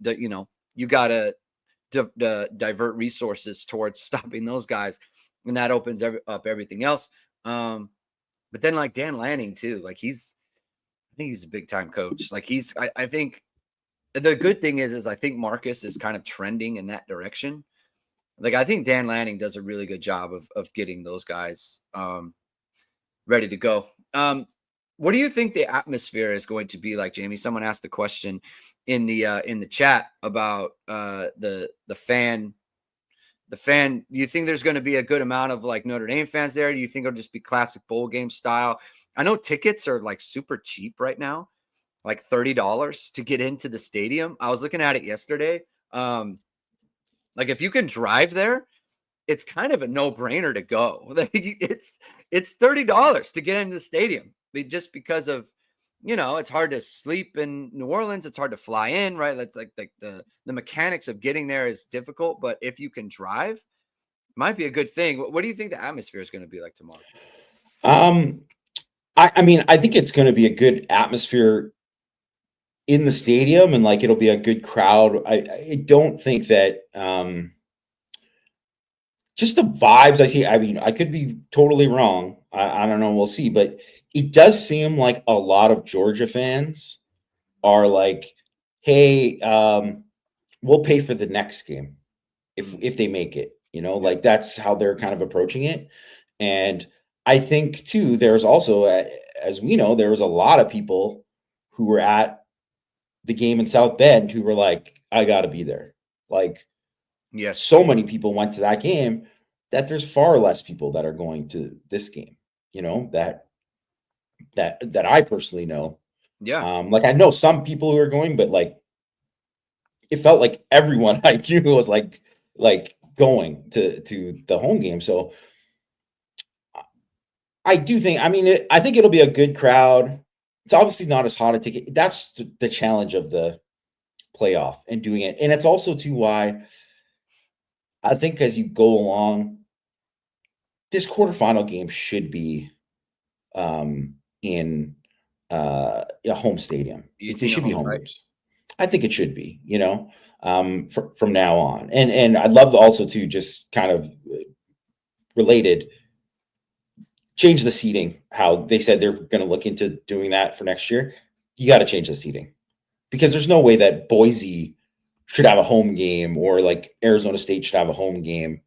divert resources towards stopping those guys, and that opens up everything else. But then like Dan Lanning too, like I think he's a big time coach. Like I think the good thing is I think Marcus is kind of trending in that direction. Like I think Dan Lanning does a really good job of getting those guys ready to go. What do you think the atmosphere is going to be like, Jamie? Someone asked the question in the chat about the fan. The fan, do you think there's going to be a good amount of like Notre Dame fans there? Do you think it'll just be classic bowl game style? I know tickets are like super cheap right now, like $30 to get into the stadium. I was looking at it yesterday. Like if you can drive there, it's kind of a no-brainer to go. It's $30 to get into the stadium just because of, it's hard to sleep in New Orleans. It's hard to fly in, right? That's like the mechanics of getting there is difficult, but if you can drive, might be a good thing. What do you think the atmosphere is going to be like tomorrow? I mean, I think it's going to be a good atmosphere in the stadium, and like it'll be a good crowd. I don't think that just the vibes I see. I mean, I could be totally wrong. I don't know. We'll see. But it does seem like a lot of Georgia fans are like, "Hey, we'll pay for the next game if they make it." Like that's how they're kind of approaching it. And I think too, there's also, as we know, there was a lot of people who were at the game in South Bend who were like, "I got to be there." Like, Yes. so many people went to that game that there's far less people that are going to this game, that I personally know. Yeah. Like I know some people who are going, but like it felt like everyone I knew was like going to the home game. So I do think, I mean, I think it'll be a good crowd. It's obviously not as hot a ticket. That's the challenge of the playoff and doing it. And it's also too why I think as you go along, this quarterfinal game should be in a home stadium. You They think a should be home, home right? games. I think it should be, from now on. And I'd love to also to just kind of related change the seating. How they said they're going to look into doing that for next year. You got to change the seating because there's no way that Boise should have a home game or like Arizona State should have a home game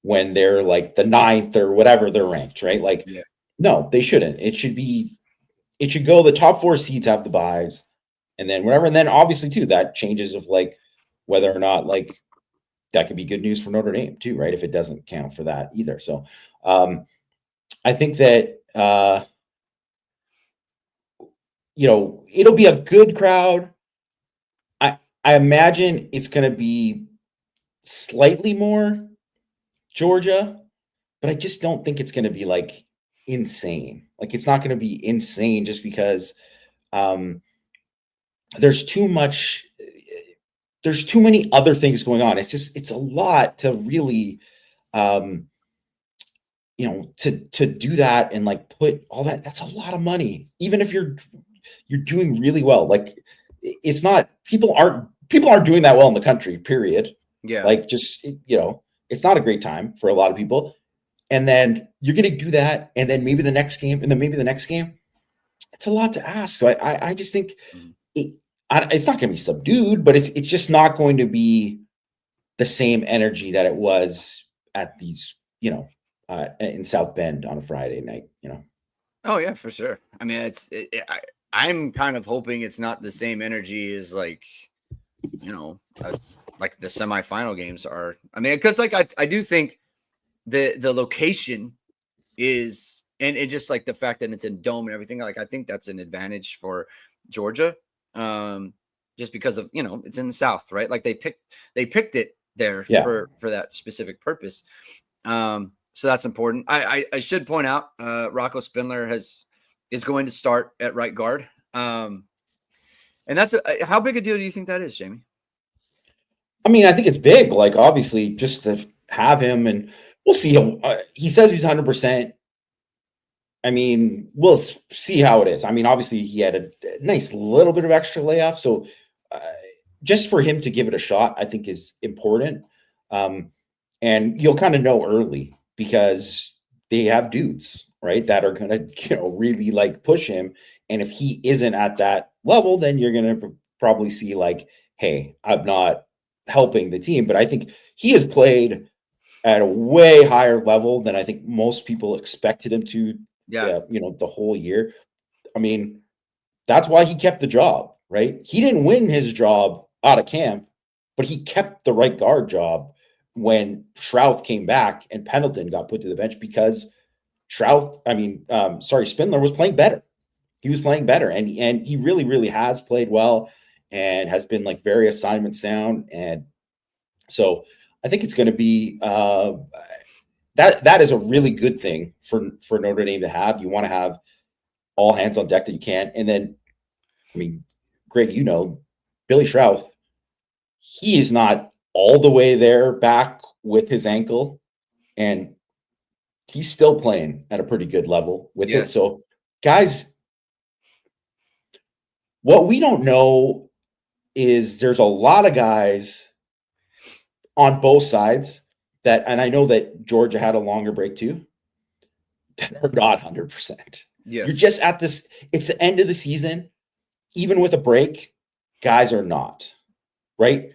when they're like the 9th or whatever they're ranked, right? Like, Yeah. no, they shouldn't. It should go, the top 4 seeds have the buys and then whatever. And then obviously too, that changes of like whether or not like that could be good news for Notre Dame too, right? If it doesn't count for that either. So I think that, it'll be a good crowd. I imagine it's going to be slightly more Georgia, but I just don't think it's going to be like insane. Like it's not going to be insane just because there's too much. There's too many other things going on. It's a lot to really, to do that and like put all that. That's a lot of money, even if you're doing really well. Like it's not people aren't doing that well in the country. Period. Yeah. Like just it's not a great time for a lot of people. And then you're going to do that, and then maybe the next game, and then maybe the next game. It's a lot to ask. So I just think it's not going to be subdued, but it's just not going to be the same energy that it was at these, in South Bend on a Friday night. Oh yeah, for sure. I mean, I'm kind of hoping it's not the same energy as like, like the semifinal games are. I mean, because like I do think the location is and just like the fact that it's in dome and everything, like I think that's an advantage for Georgia. Just because of it's in the South, right? Like they picked it there for that specific purpose. So that's important. I should point out Rocco Spindler is going to start at right guard. And that's how big a deal do you think that is, Jamie? I mean, I think it's big. Like obviously, just to have him, and we'll see. He says he's 100%. I mean, we'll see how it is. I mean, obviously, he had a nice little bit of extra layoff, so just for him to give it a shot, I think is important. And you'll kind of know early because they have dudes, right, that are going to, really like push him. And if he isn't at that level, then you're going to probably see like, hey, I'm not helping the team. But I think he has played at a way higher level than I think most people expected him to. Yeah. The whole year. I mean, that's why he kept the job, right? He didn't win his job out of camp, but he kept the right guard job when Shrouth came back and Pendleton got put to the bench because Spindler was playing better. He was playing better, and he really, really has played well and has been like very assignment sound. And so I think it's going to be that is a really good thing for Notre Dame to have. You want to have all hands on deck that you can, and then I mean, Greg, Billy Shrouth, he is not all the way there back with his ankle, and he's still playing at a pretty good level with it. So, guys, what we don't know is there's a lot of guys on both sides that, and I know that Georgia had a longer break too, that are not 100%. Yes. You're just at this, it's the end of the season. Even with a break, guys are not, right?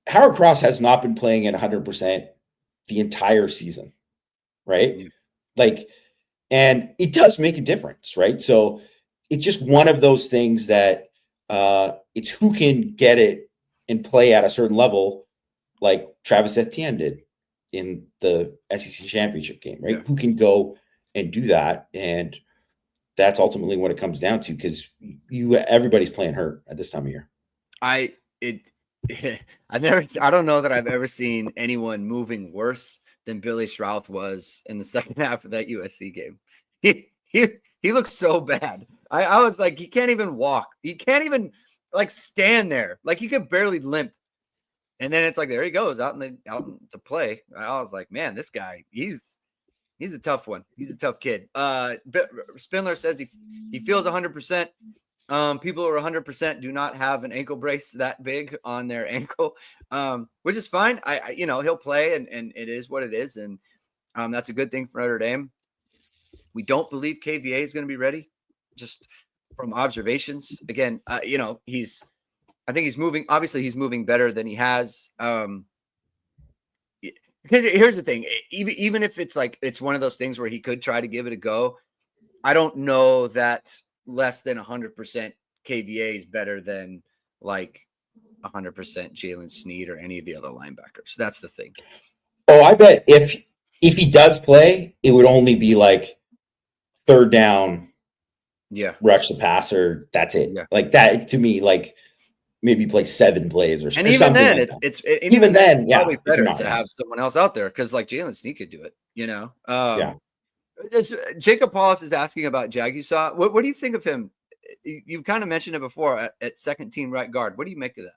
Howard Cross has not been playing at 100% the entire season, right? Yeah. Like, and it does make a difference, right? So it's just one of those things that it's who can get it and play at a certain level, like Travis Etienne did in the SEC championship game, right? Yeah. Who can go and do that, and that's ultimately what it comes down to, because everybody's playing hurt at this time of year. I don't know that I've ever seen anyone moving worse than Billy Shrouth was in the second half of that USC game. He looks so bad. I was like, he can't even walk. He can't even like stand there. Like he could barely limp. And then it's like, there he goes out to play. I was like, man, this guy, he's a tough one. He's a tough kid. Spindler says he feels 100%. People who are 100% do not have an ankle brace that big on their ankle, which is fine. He'll play, and it is what it is, and that's a good thing for Notre Dame. We don't believe KVA is going to be ready, just from observations. Again, I think he's moving. Obviously, he's moving better than he has. Because here's the thing, even if it's like it's one of those things where he could try to give it a go, I don't know that less than 100% KVA is better than like 100% Jalen Sneed or any of the other linebackers. That's the thing. Oh, I bet if he does play, it would only be like third down, rush the passer. That's it. Yeah. Like that to me, like maybe play 7 plays or something. And even then, like it's probably better to have someone else out there, because like Jalen Sneed could do it. Yeah. Jacob Paulus is asking about Jagusa. What do you think of him? You've kind of mentioned it before at second team right guard. What do you make of that?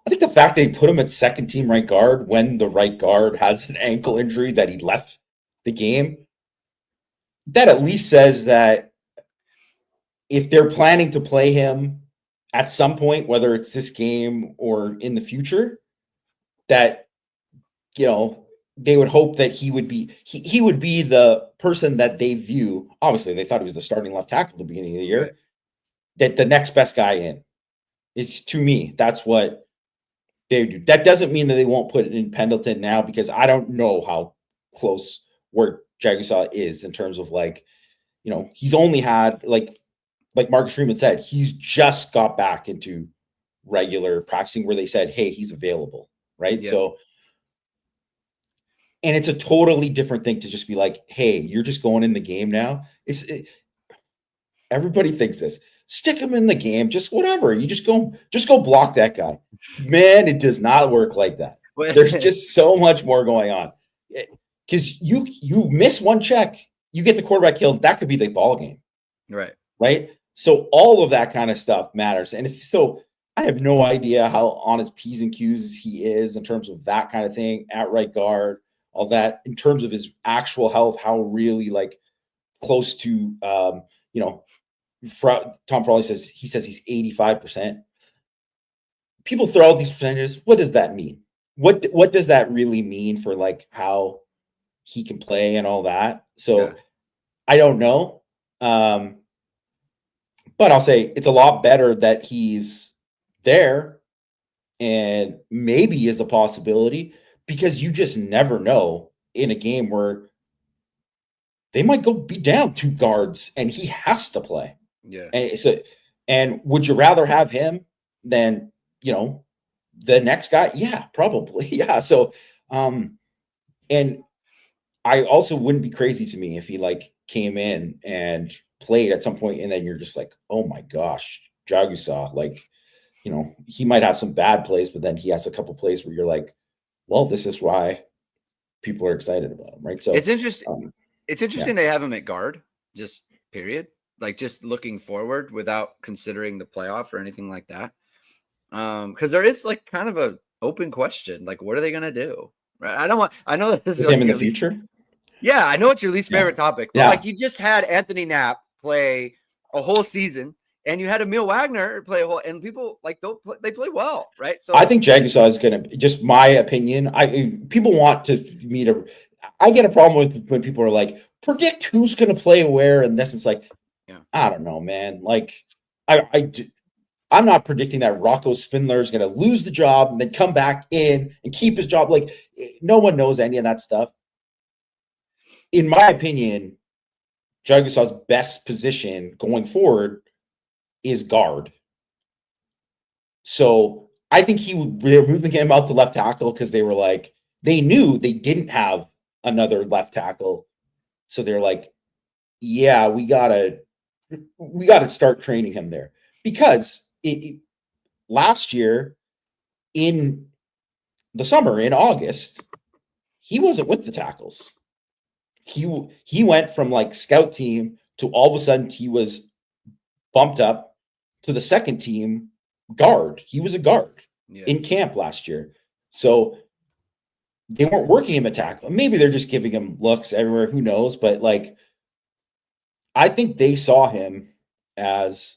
I think the fact they put him at second team right guard when the right guard has an ankle injury that he left the game, that at least says that if they're planning to play him at some point, whether it's this game or in the future, that, they would hope that he would be the person that they view. Obviously, they thought he was the starting left tackle at the beginning of the year. Right. That the next best guy in is, to me, that's what they do. That doesn't mean that they won't put it in Pendleton now, because I don't know how close where Jagusa is in terms of like, he's only had like Marcus Freeman said, he's just got back into regular practicing where they said, hey, he's available. Right. Yeah. So, and it's a totally different thing to just be like, hey, you're just going in the game now. Everybody thinks this. Stick him in the game, just whatever. You just go block that guy. Man, it does not work like that. There's just so much more going on. Because you miss one check, you get the quarterback killed. That could be the ball game. Right. Right. So all of that kind of stuff matters. And I have no idea how on his P's and Q's he is in terms of that kind of thing at right guard. All that in terms of his actual health, how really like close to, Tom Frawley says he's 85%. People throw out these percentages. What does that mean? What does that really mean for like how he can play and all that? So yeah. I don't know. But I'll say it's a lot better that he's there, and maybe is a possibility, because you just never know in a game where they might go be down 2 guards and he has to play. Yeah. And would you rather have him than, the next guy? Yeah, probably. Yeah. So, and I also wouldn't be crazy to me if he like came in and played at some point, and then you're just like, oh my gosh, Jagusa, like, he might have some bad plays, but then he has a couple plays where you're like, well, this is why people are excited about him, right? So It's interesting. It's yeah, interesting they have him at guard, just period. Like just looking forward without considering the playoff or anything like that. Because there is like kind of a open question, like what are they gonna do? Right? I know that this is with him like in the your least. future. Yeah, I know it's your least Yeah, favorite topic, but yeah. like you just had Anthony Knapp play a whole season, and you had Emil Wagner play a whole, and people like they play well, right? I So think Jagusa is going to, just my opinion. People want me to. I get a problem with when people are like, predict who's going to play where, and this. It's like, yeah, I don't know, man. Like, I'm not predicting that Rocco Spindler is going to lose the job and then come back in and keep his job. Like, no one knows any of that stuff. In my opinion, Jagusa's best position going forward is guard. So I think they're moving him out to left tackle because they knew they didn't have another left tackle. So they're like, yeah, we gotta start training him there, because last year in the summer, in August, he wasn't with the tackles. He went from like scout team to all of a sudden he was bumped up to the second team guard. He was a guard in camp last year. So they weren't working him at tackle. Maybe they're just giving him looks everywhere. Who knows? But like, I think they saw him as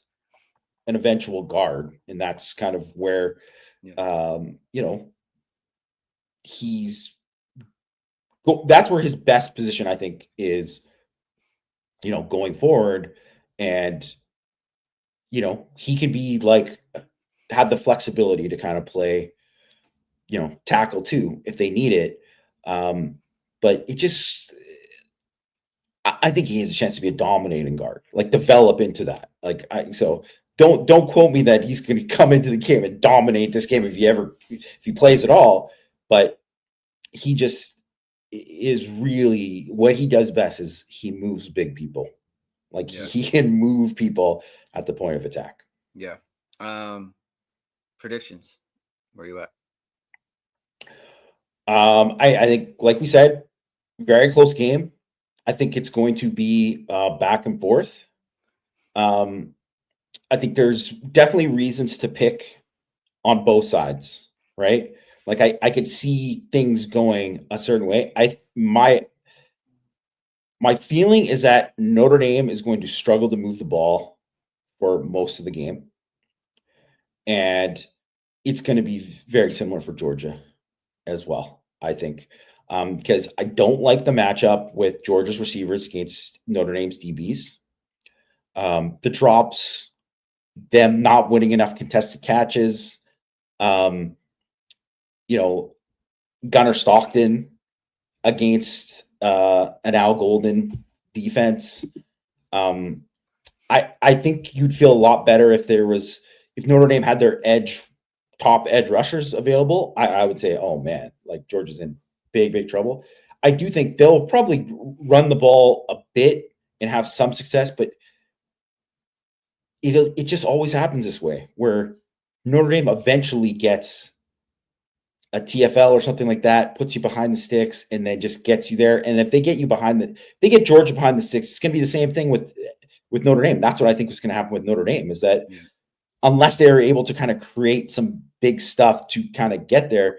an eventual guard, and that's kind of where, he's. That's where his best position, I think, is. Going forward, and he can be like, have the flexibility to kind of play, tackle too if they need it. But it just, I think he has a chance to be a dominating guard, like develop into that. So don't quote me that he's going to come into the game and dominate this game if he plays at all. But he just is really, what he does best is he moves big people. Like he can move people at the point of attack. Yeah. Predictions. Where are you at? I think, like we said, very close game. I think it's going to be back and forth. I think there's definitely reasons to pick on both sides, right? Like I could see things going a certain way. My feeling is that Notre Dame is going to struggle to move the ball for most of the game, and it's going to be very similar for Georgia as well, I think, because I don't like the matchup with Georgia's receivers against Notre Dame's DBs. The drops, them not winning enough contested catches, Gunnar Stockton against an Al Golden defense. I think you'd feel a lot better if Notre Dame had their top edge rushers available. I would say, oh man, like Georgia's in big trouble. I do think they'll probably run the ball a bit and have some success, but it just always happens this way, where Notre Dame eventually gets a TFL or something like that, puts you behind the sticks, and then just gets you there. And if they get Georgia behind the sticks, it's going to be the same thing with Notre Dame. That's what I think was going to happen with Notre Dame, is that unless they're able to kind of create some big stuff to kind of get there,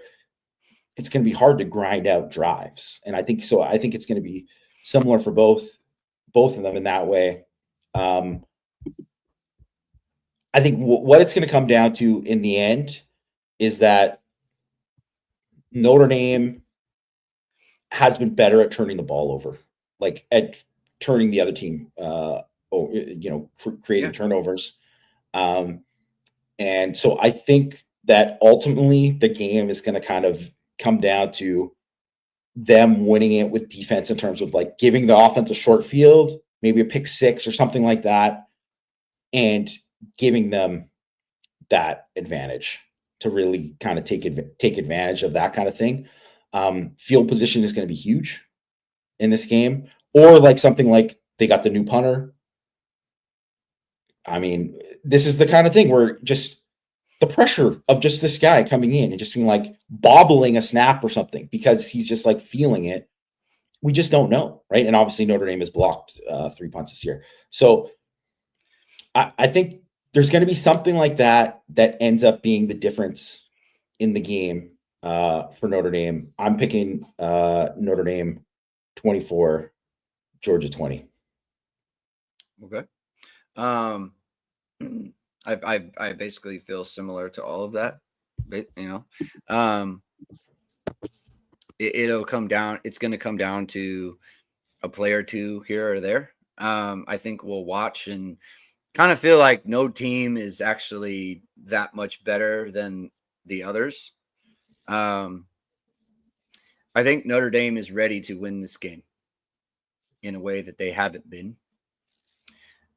it's going to be hard to grind out drives. And I think it's going to be similar for both of them in that way. I think what it's going to come down to in the end is that Notre Dame has been better at turning the ball over, like at turning the other team, creating turnovers. And so I think that ultimately the game is going to kind of come down to them winning it with defense, in terms of like giving the offense a short field, maybe a pick six or something like that. and giving them that advantage to really kind of take advantage of that kind of thing. Field position is going to be huge in this game, or like something like they got the new punter. I mean, this is the kind of thing where just the pressure of just this guy coming in and just being like bobbling a snap or something because he's just like feeling it. We just don't know, right? And obviously Notre Dame has blocked 3 punts this year. So I think there's going to be something like that ends up being the difference in the game for Notre Dame. I'm picking Notre Dame 24, Georgia 20. Okay. I basically feel similar to all of that, but it'll come down. It's going to come down to a play or two here or there. I think we'll watch and kind of feel like no team is actually that much better than the others. I think Notre Dame is ready to win this game in a way that they haven't been.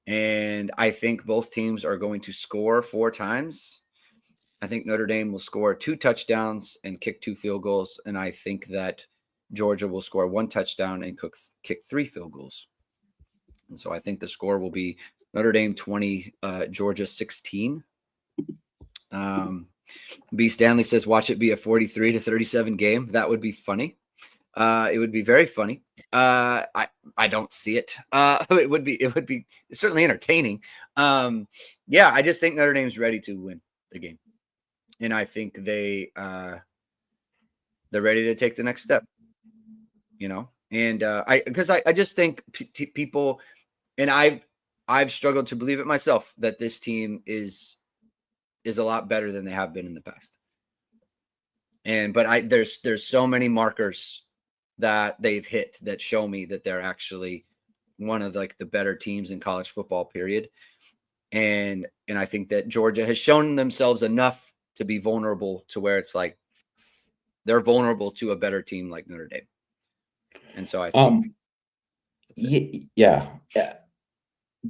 And I think both teams are going to score 4 times. I think Notre Dame will score 2 touchdowns and kick 2 field goals. And I think that Georgia will score 1 touchdown and kick 3 field goals. And so I think the score will be Notre Dame 20, Georgia 16. B. Stanley says, watch it be a 43-37 game. That would be funny. It would be very funny. I don't see it. It would be certainly entertaining. Yeah, I just think Notre Dame's ready to win the game. And I think they're ready to take the next step, and I just think people, and I've struggled to believe it myself, that this team is a lot better than they have been in the past. But there's so many markers that they've hit that show me that they're actually one of like the better teams in college football, period. And I think that Georgia has shown themselves enough to be vulnerable to where it's like they're vulnerable to a better team like Notre Dame. And so I think yeah.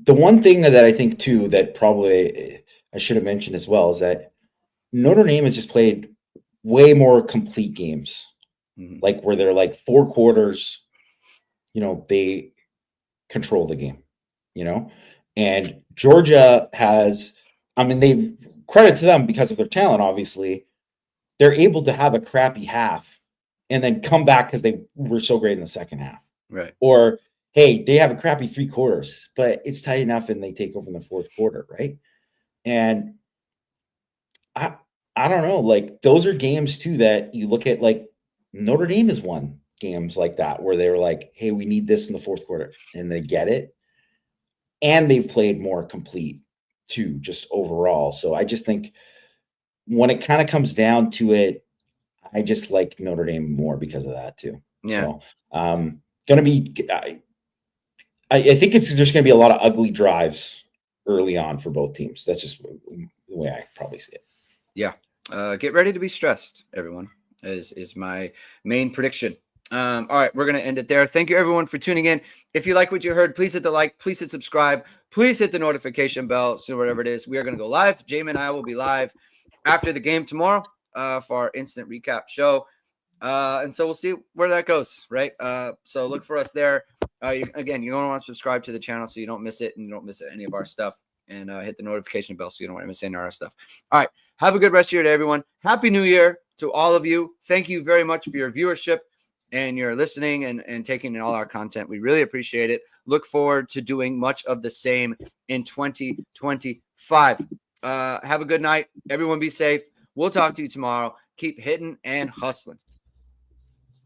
The one thing that I think too that probably I should have mentioned as well is that Notre Dame has just played way more complete games. Mm-hmm. Like where they're like 4 quarters, they control the game, and Georgia has, they credit to them because of their talent. Obviously, they're able to have a crappy half and then come back because they were so great in the second half. Right. Or, hey, they have a crappy 3 quarters, but it's tight enough and they take over in the 4th quarter. Right. And I don't know, like those are games too, that you look at, like Notre Dame has won games like that where they were like, hey, we need this in the 4th quarter, and they get it. And they've played more complete too, just overall. So I just think when it kind of comes down to it, I just like Notre Dame more because of that too. Yeah. So gonna be, I think there's going to be a lot of ugly drives early on for both teams. That's just the way I probably see it. Yeah. Get ready to be stressed, everyone, is my main prediction. All right, we're going to end it there. Thank you, everyone, for tuning in. If you like what you heard, please hit the like, please hit subscribe, please hit the notification bell. So whatever it is, we are going to go live. Jamie and I will be live after the game tomorrow for our instant recap show. And so we'll see where that goes, right? So look for us there. You're going to want to subscribe to the channel so you don't miss it and you don't miss any of our stuff. And hit the notification bell so you don't want to miss any of our stuff. All right. Have a good rest of your day, everyone. Happy New Year to all of you. Thank you very much for your viewership and your listening and taking in all our content. We really appreciate it. Look forward to doing much of the same in 2025. Have a good night. Everyone be safe. We'll talk to you tomorrow. Keep hitting and hustling.